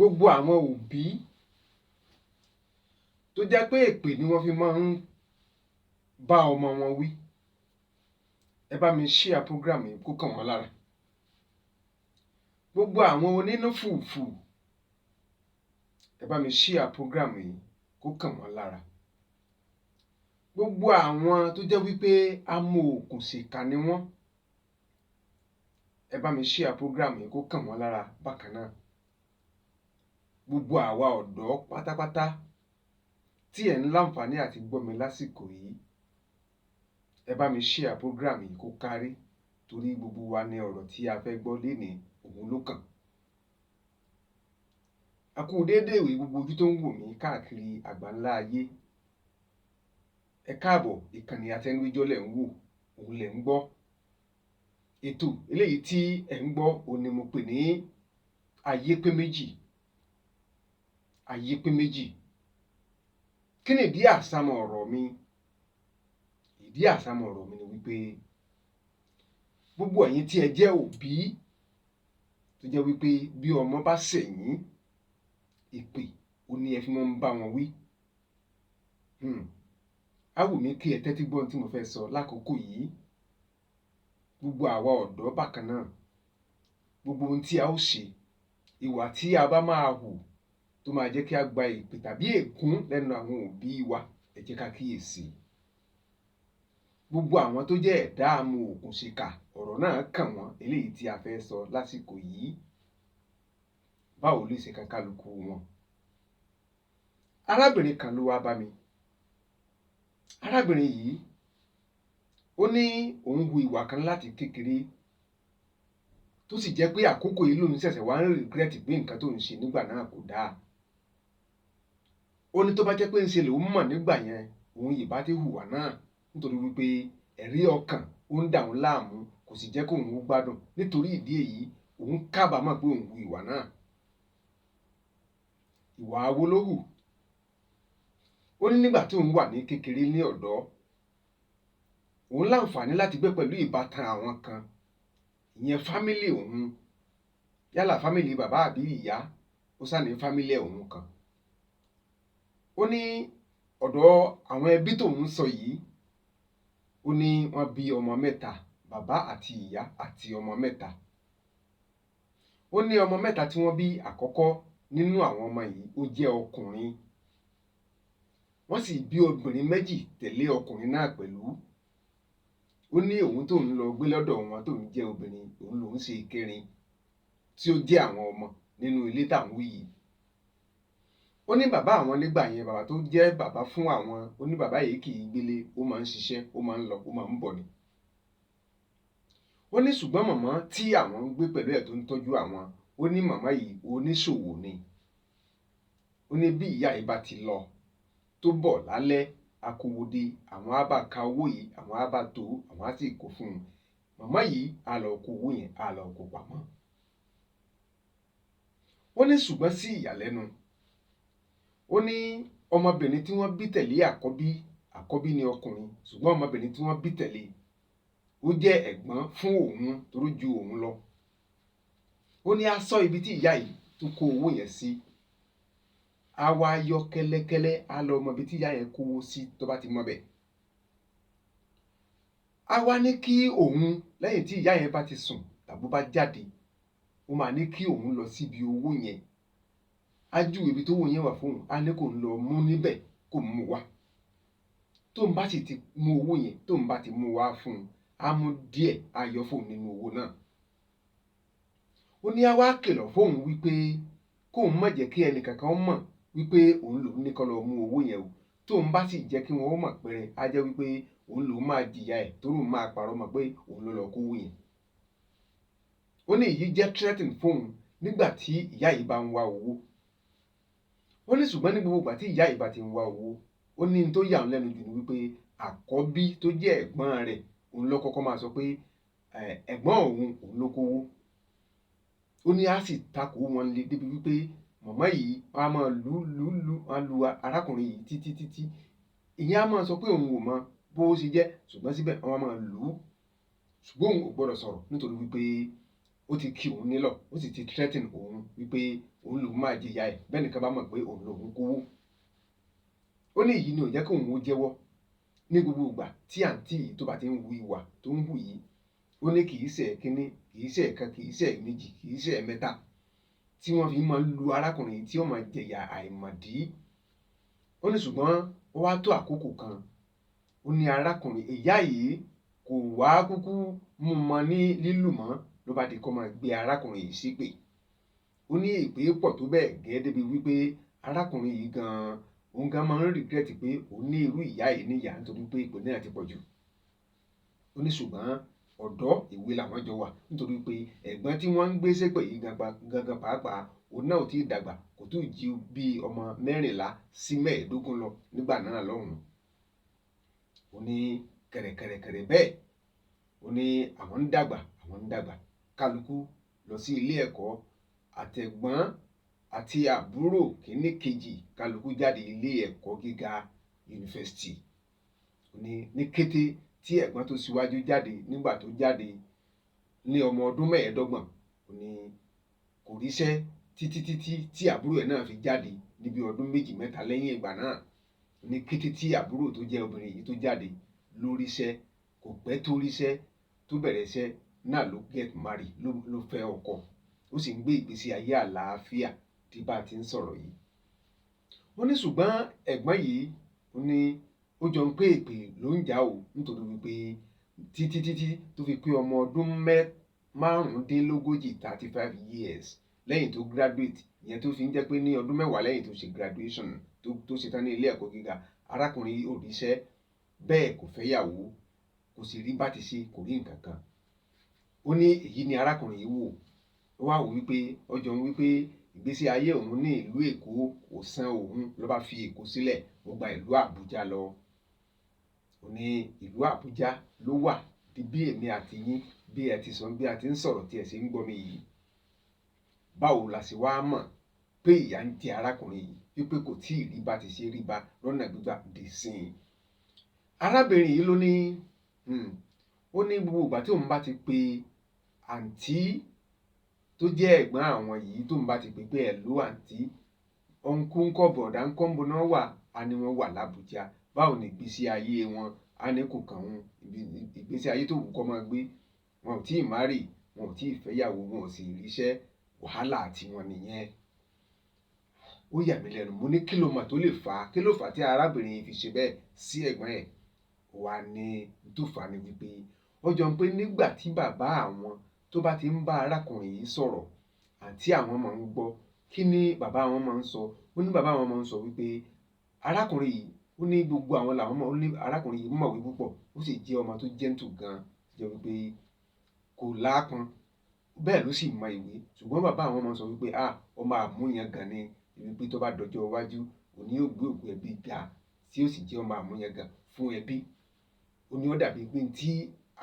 gbogbo àwọn òbí tó jẹ́ pé èpè ni wọ́n fi máa ń bá ọmọ wọn wí, ẹ bá mi share program yìí kó kàn wọ́n lára. Gbogbo àwọn onínú fùfù, ẹ bá mi share program yìí kó kàn wọ́n lára. Gbogbo àwọn tó jẹ́ wípé amòòkùnṣìkà ni wọ́n, ẹ bá mi share program yìí kó kàn wọ́n lára bákan náà. Gbogbo àwa ọ̀dọ́ pátápátá tí ẹ̀ ń láǹfààní àti gbọ́ mi lásìkò yìí, ẹ bá mi share program yìí kó kárí, torí gbogbo wa ní ọ̀rọ̀ tí a fẹ́ gbọ́ lénìí òun ló kàn. A kú déédéé ìwé gbogbo ojú tó ń wò mí káàkiri àgbáńlá ayé. Ẹ káàbọ̀, ìkànnì Àtẹniwíjọ́ lẹ̀ ń wò, òun lẹ̀ ń gbọ́. Ètò eléyìí tí ẹ̀ ń gbọ́ òun ni mo pè ní AYEPEMEJI. AYEPEMEJI. Kí ni ìdí àsámọ̀ ọ̀rọ̀ mi? Ìdí àsámọ̀ ọ̀rọ̀ mi ni wípé gbogbo ẹ̀yin tí ẹ jẹ́ òbí tó jẹ́ wípé bí ọmọ bá ṣẹ̀ yín, èpè ó ní ẹ fi máa ń bá wọn wí. Á wù mí kí ẹ tẹ́tí gbọ́ ohun tí mo fẹ́ sọ lákòókò yìí. Gbogbo àwa ọ̀dọ́ bákan náà, gbogbo ohun tí a ó ṣe, ìwà tí a bá máa hù tó máa jẹ́ kí a gba èpè tàbí ègún lẹ́nu àwọn òbí wa, ẹ jẹ́ ká kíyèsí. Gbogbo àwọn tó jẹ́ ẹ̀dá amòòkùnṣìkà, ọ̀rọ̀ náà kàn wọ́n, eléyìí tí a fẹ́ sọ lásìkò yìí. Báwo ló ṣe kan kálukú wọn? Arábìnrin kan ló wá bá mi. Arábìnrin yìí ó ní òun hu ìwà kan láti kékeré tó sì jẹ́ pé àkókò yìí lòun ṣẹ̀ṣẹ̀ wá ń regret pé nǹkan tó ń ṣe nígbà náà kò dáa. Ó ní tó bá jẹ́ pé ń ṣe lòun mọ̀ nígbà yẹn, òun yìí bá ti hùwà náà, nítorí wípé ẹ̀rí ọkàn ó ń dà òun láàmú, kò sì jẹ́ kó òun gbádùn. Nítorí ìdí èyí, òun kábàámọ̀ pé òun hu ìwà náà. Ìwà wo ló hù? Ó ní nígbà tí òun wà ní kékeré ní ọ̀dọ́, òun láǹfààní láti gbé pẹ̀lú ìbátan àwọn kan, ìyẹn fámílì òun, yálà fámílì bàbá àbí ìyá, ó sá ní fámílì òun kan. Ó ní ọ̀dọ̀ àwọn ẹbí tóun sọ yìí, ó ní wọ́n bí ọmọ mẹ́ta, bàbá àti ìyá àti ọmọ mẹ́ta. Ó ní ọmọ mẹ́ta tí wọ́n bí àkọ́kọ́ nínú àwọn ọmọ yìí ó jẹ́ ọkùnrin. Wọ́n sì bí obìnrin méjì tẹ̀lé ọkùnrin náà pẹ̀lú. Ó ní òun tóun lọ gbé lọ́dọ̀ wọn tóun jẹ́ obìnrin, òun lòun ṣe ìkẹrin tí ó jẹ́ àwọn ọmọ nínú ilé táwọn wí yìí. Ó ní bàbá àwọn nígbà yẹn, bàbá tó jẹ́ bàbá fún àwọn, ó ní bàbá yìí kì í gbélé, ó máa ń ṣiṣẹ́, ó máa ń lọ, ó máa ń bọ̀ ni. Ó ní ṣùgbọ́n màmá tí àwọn ń gbé pẹ̀lú ẹ̀ tó ń tọ́jú àwọn, ó ní màmá yìí oníṣòwò ni. Ó ní bí ìyá yìí bá ti lọ tó bọ̀ lálẹ́, akówódé, àwọn á bá ka owó yìí, àwọn á bá tó, àwọn á sì kó fún un. Màmá yìí á lọ kó owó yẹn, á lọ kó pamọ́. Ó ní ṣùgbọ́n sí ìyàlẹ́nu, ó ní ọmọbìnrin tí wọ́n bí tẹ̀lé àkọ́bí ni ọkùnrin, ṣùgbọ́n ọmọbìnrin tí wọ́n bí tẹ̀lé ó jẹ́ ẹ̀gbọ́n fún òun torí ju òun lọ. Ó ní á sọ ibi tí ìyá yìí tó kó owó yẹn sí. Á wá yọ kẹ́lẹ́kẹ́lẹ́, á lọ mọ ibi tí ìyá yẹn kówó sí tó bá ti mọ bẹ̀. Á wá ní kí òun, lẹ́yìn tí ìyá yẹn bá ti sùn tàbí bá jáde, ó máa ní kí òun lọ síbi owó yẹn. Á júwe ibi tó owó yẹn wà fún òun, á ní kó lọ mú níbẹ̀ kó mú wá. Tóun bá sì ti mú owó yẹn, tóun bá ti mú wá fún un, á mú díẹ̀, á yọ fóun nínú owó náà. Ó ní á wá kìlọ̀ fóun wípé kóun má jẹ́ kí ẹnìkankan mọ̀ wípé òun lòun ní kó lọ mú owó yẹn o. Tóun bá sì jẹ́ kí wọ́n mọ̀ pẹ́rẹ́, á jẹ́ wípé òun lòun máa jìyà ẹ̀, torí òun máa parọ́ mọ́ pé òun ló lọ kó owó yẹn. Ó ní èyí jẹ́ threatening fóun nígbà tí ìyá yìí bá ń wá owó. Ó ní ṣùgbọ́n ní gbogbo ìgbà tí ìyá yìí bá ti ń wá owó, ó ní tó yà òun lẹ́nu jù ní wípé àkọ́bí tó jẹ́ ẹ̀gbọ́n rẹ̀, òun ló kọ́kọ́ máa sọ pé ẹ̀gbọ́n òun ló kówó. Ó ní á sì takò wọn lé débi wípé màmá yìí wọ́n á máa lu arákùnrin yìí títí. Ìyẹn á máa sọ pé òun ò mọ bó ṣe jẹ́, ṣùgbọ́n síbẹ̀ wọ́n á máa lù ú. Ṣùgbọ́n òun ò gbọ́dọ̀ sọ̀rọ̀ nítorí wípé ó ti kì òun nílọ̀, ó sì ti threaten òun wípé òun lòun máa jìyà ẹ̀ bẹ́ẹ̀ nìkan bá mọ̀ pé òun lòun kówó. Ó ní èyí ni ò jẹ́ kí òun ó jẹ́wọ́ ní gbogbo ìgbà tí àǹtí yìí tó bá ti ń hu ìwà tó ń hù yìí. Ó ní kì í ṣe ẹ̀kíní, kì í ṣe ẹ̀kan, kì í ṣe ẹ̀méjì, kì í ṣe ẹ̀mẹ́ta tí wọ́n fi máa ń lu arákùnrin yìí tí ó máa jẹ̀yà àìmọ̀dí. Ó ní ṣùgbọ́n ó wá tó àkókò kan, ó ní arákùnrin ìyá yìí kò wá kúkú mú mọ ní lílù mọ́, ló bá di kó máa gbé arákùnrin yìí ṣépè. Ó ní èpè pọ̀ tó bẹ́ẹ̀ gẹ́gẹ́ débi wípé arákùnrin yìí gan-an òun gan máa ń regret pé òun ní irú ìyá yìí níyà nítorí pé ìpè náà ti pọ̀ jù. Ó ní ṣùgbọ́n ọ̀dọ́ ìwé làwọn jọ wà nítorí pé ẹ̀gbọ́n tí wọ́n ń gbé ṣépè yìí gangan pàápàá òun náà ò tí ì dàgbà, kò tó ju bí ọmọ 14 sí 15 lọ nígbà náà lọ́hùn-ún. Ó ní kẹ̀rẹ̀kẹ̀rẹ̀ bẹ́ẹ̀, ó ní àwọn ń dàgbà kálukú lọ sí ilé ẹ̀kọ́, àtẹ̀gbọ́n àti àbúrò kìíní kejì kálukú jáde ilé ẹ̀kọ́ gíga yunifásitì. Ó ní kété tí ẹ̀gbọ́n tó síwájú jáde, nígbà tó jáde ní ọmọ ọdún 25, ó ní kò ríṣẹ́ títí tí àbúrò ẹ̀ náà fi jáde níbi ọdún 2-3 lẹ́yìn ìgbà náà. Ó ní kété tí àbúrò tó jẹ́ obìnrin yìí tó jáde ló ríṣẹ́, kò pẹ́ tó ríṣẹ́ tó bẹ̀rẹ̀ iṣẹ́ náà ló get married, ló fẹ́ ọkọ. Ó sì ń gbé ìgbésí ayé àlàáfíà tí bá ti ń sọ̀rọ̀ yìí. Ó ní ṣùgbọ́n ẹ̀gbọ́n yìí, ó ní ó jọ ń pé èpè ló ń jà o nítorí wípé títí tó fi pé ọmọ ọdún 35 35 years lẹ́yìn tó graduate, ìyẹn tó fi ń jẹ́ pé ní ọdún 10 lẹ́yìn tó ṣe graduation tó ṣe tán ní ilé ẹ̀kọ́ gíga, arákùnrin yìí ò ríṣẹ́, bẹ́ẹ̀ kò fẹ́yàwó, kò sì rí bá ti ṣe, kò rí nǹkan kan. Ó ní èyí ni arákùnrin yìí wò, ó wá wò wípé ọjọ́ ń wípé ìgbésí ayé òun ní ìlú Èkó kò san òun, ló bá fi Èkó sílẹ̀, ó gba ìlú Àbújá lọ. Ó ní ìlú Àbújá ló wà di bí èmi àti yín bí ẹ ti sọ, bí a ti ń sọ̀rọ̀ tí ẹ sì ń gbọ́ mi yìí. Báwo la ṣe wá mọ̀ pé ìyà ń jẹ arákùnrin yìí wípé kò tí ì rí bá ti ṣe rí bá lọ́nà gbígbà dé sí i. Arábìnrin yìí ló ní ó ní gbogbo ìgbà tí òun bá ti pe àǹtí tó jẹ́ ẹ̀gbọ́n àwọn yìí, tóun bá ti pè pé hello àǹtí, ọ̀nkú ńkọ́, bọ̀dá ńkọ́, ńbo náà wà, á ní wọ́n wà l'Àbújá. Báwo ni ìgbésí ayé wọn? Á ní kò kàn wọ́n, ìgbésí ayé tó wù kó máa gbé, wọn ò tí ì marry, wọn ò tí ì fẹ́yàwó, wọn ò sì ríṣẹ́, wàhálà tiwọn nìyẹn. Ó yà mí lẹ́nu, mo ní kí ló mọ̀ tó lè fà á, kí ló fà á tí arábìnrin yìí fi ṣe bẹ́ẹ̀ sí ẹ̀gbọ́n ẹ̀? Ó wá ní tó fà á ní wípé ó jọ ń pé nígbà tí bàbá àwọn tó bá ti ń bá arákùnrin yìí sọ̀rọ̀, àǹtí àwọn máa ń gbọ́. Kí ni bàbá àwọn máa ń sọ? Ó ní bàbá àwọn máa ń sọ wípé arákùnrin yìí, ó ní gbogbo àwọn làwọn mọ̀, ó ní arákùnrin yìí mọ̀wé púpọ̀, ó sì jẹ́ ọmọ tó gentle gan, jẹ́ wípé kò láápọn, bẹ́ẹ̀ ló sì mọ ìwé. Ṣùgbọ́n bàbá àwọn máa ń sọ wípé ọmọ àmúyangàn ni, wípé tó bá dọjọ́ iwájú òní yóò gbé ògo ẹbí ga, tí ó sì jẹ́ ọmọ àmúyangàn fún ẹbí. Ó ní ó dàbí pé tí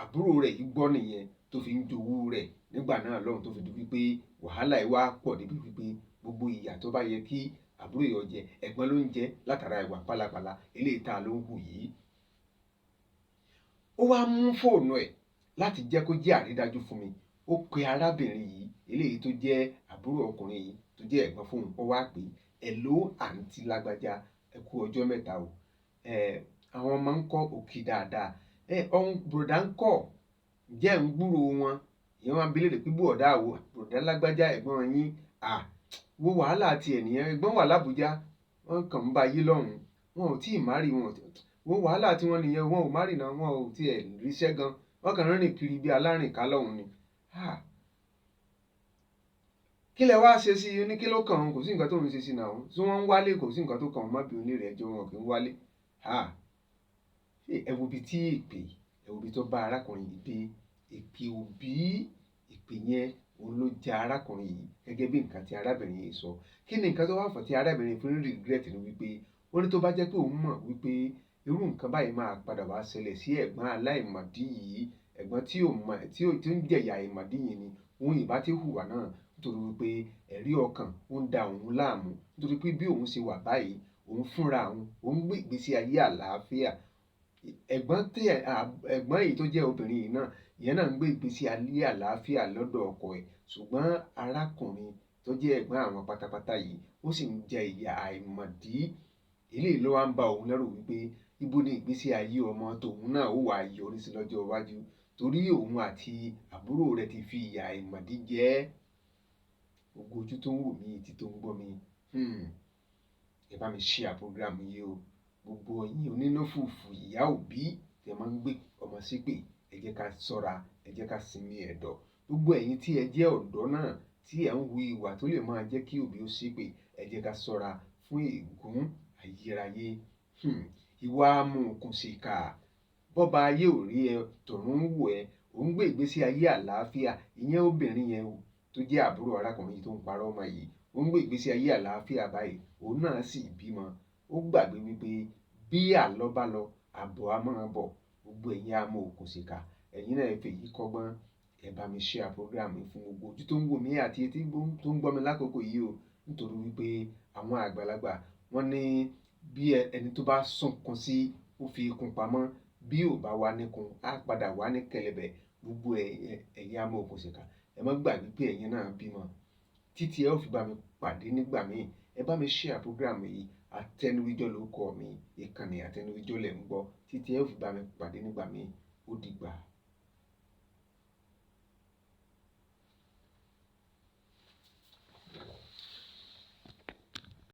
àbúrò rẹ̀ yìí gbọ́ nìyẹn tó fi ń jowú rẹ̀ nígbà náà lọ́hùn, tó fi di wípé wàhálà yìí wá pọ̀ débi wípé gbogbo ìyà tó bá yẹ kí àbúrò yìí ó jẹ, ẹ̀gbọ́n ló ń jẹ látara ìwà pálapàla eléyìí tá ló ń hù yìí. Ó wá mú fóònù ẹ̀ láti jẹ́ kó jẹ́ àrídájú fún mi. Ó pe arábìnrin yìí eléyìí tó jẹ́ àbúrò ọkùnrin yìí tó jẹ́ ẹ̀gbọ́n fóun. Ó wá pè hello àǹtí lágbájá, ẹ kú ọjọ́ mẹ́ta o, àwọn ọmọ ń kọ́ òkè dáadáa, bùrọ̀dá ń kọ́, jẹ́ ń gbúrò wọn. Ìyẹn wọn bi léèrè pé bùrọ̀dá wo? Bùrọ̀dá lágbájá ẹ̀gbọ́n yín, wo wàhálà ti ẹ̀ nìyẹn, ẹ̀gbọ́n wà l'Àbújá, wọ́n kàn ń bá yí lọ́hùn, wọn ò tí ì marry, wo wàhálà tí wọ́n nìyẹn, wọn ò marry náà, wọn ò tí ẹ̀ ríṣẹ́ gan, wọ́n kàn rìn kiri bí alárìnká lọ́hùn ni. Kí lẹ wá ṣe sí i? Ní kí ló kàn án? Kò sí nǹkan tó ń ṣe sí i náà, tí wọ́n ń wálé, kò sí nǹkan tó kàn án, má bí onílé ẹjọ́, wọn kì í wálé. Ẹ wo ibi tí èpè, ẹ wo ibi tó bá arákùnrin yìí dé. Èpè òbí, èpè yẹn òun ló ja arákùnrin yìí gẹ́gẹ́ bí nǹkan tí arábìnrin yìí sọ. Kí ni nǹkan tó wá fà tí arábìnrin fún regret ni wípé ó ní tó bá jẹ́ pé òun mọ̀ wípé irú nǹkan báyìí máa padà wá ṣẹlẹ̀ sí ẹ̀gbọ́n aláìmọ̀dí yìí, ẹ̀gbọ́n tí ó ń jẹ̀yà àìmọ̀dí yìí ni, òun ìbá ti hùwà náà, nítorí wípé ẹ̀rí ọkàn ó ń da òun láàmú, nítorí pé bí òun ṣe wà báyìí, òun fúnra òun gbé ìgbésí ayé àlàáfíà. Ẹ̀gbọ́n yìí tó jẹ́ obìnrin yìí náà, ìyẹn náà ń gbé ìgbésí ayé àlàáfíà lọ́dọ̀ ọkọ ẹ̀, ṣùgbọ́n arákùnrin tó jẹ́ ẹ̀gbọ́n àwọn pátápátá yìí ó sì ń jẹ ìyà àìmọ̀dí. Eléyìí ló wá ń ba òun lẹ́rù wípé ibo ni ìgbésí ayé ọmọ tòun náà ó wà yọrí sí lọ́jọ́ iwájú, torí òun àti àbúrò rẹ̀ ti fi ìyà àìmọ̀dí jẹ ẹ́. Gbogbo ojú tó ń wò mí, etí tó ń gbọ́ mi, ẹ bá mi share program yìí o. Gbogbo ẹ̀yin onínúfùfù ìyá òbí tẹ́ máa ń gbé ọmọ ṣépè, ẹ jẹ́ ká ṣọ́ra, ẹ jẹ́ ká sinmi ẹ̀dọ̀. Gbogbo ẹ̀yin tí ẹ jẹ́ ọ̀dọ́ náà tí ẹ ń hu ìwà tó lè máa jẹ́ kí òbí ó ṣépè, ẹ jẹ́ ká ṣọ́ra fún ègún ayérayé. Ìwà amọ̀òkùnsìkà, bọ́ba ayé ò rí ẹ, tọ̀run ń wò ẹ́, ò ń gbé ìgbésí ayé àlàáfíà. Ìyẹn obìnrin yẹn o tó jẹ́ àbúrò arákùnrin yìí tó ń parọ́ ọmọ yìí, ó ń gbé ìgbésí ayé àlàáfíà báyìí, òun náà sì bímọ. Ó gbàgbé wípé bí àlọ́ bá lọ, àbọ̀ á máa bọ̀. Gbogbo ẹ̀yin amọ̀òkùnsìkà, ẹ̀yin náà ẹ fèyí kọ́gbọ́n, ẹ bá mi share program yìí fún gbogbo ojú tó ń wò mí àti etí tó ń gbọ́ mi lákòókò yìí o. Nítorí wípé àwọn àgbàlagbà wọ́n ní bí ẹni tó bá sunkún sí ó fi ikùn pamọ́, bí ò bá wá níkùn á padà wá ní kẹ̀lẹ̀bẹ̀. Gbogbo ẹ̀yin amọ̀òkùnsìkà, ẹ má gbàgbé pé ẹ̀yin náà bímọ. Títí ẹ ó fi bá mi pàdé nígbà míì, ẹ bá mi share program yìí. Àtẹnuwíjọ́ lórúkọ mi, ìkànnì Àtẹnuwíjọ́ lẹ̀ ń gbọ́. Títí ẹ ó fi bá mi pàdé nígbà míì, ó dìgbà.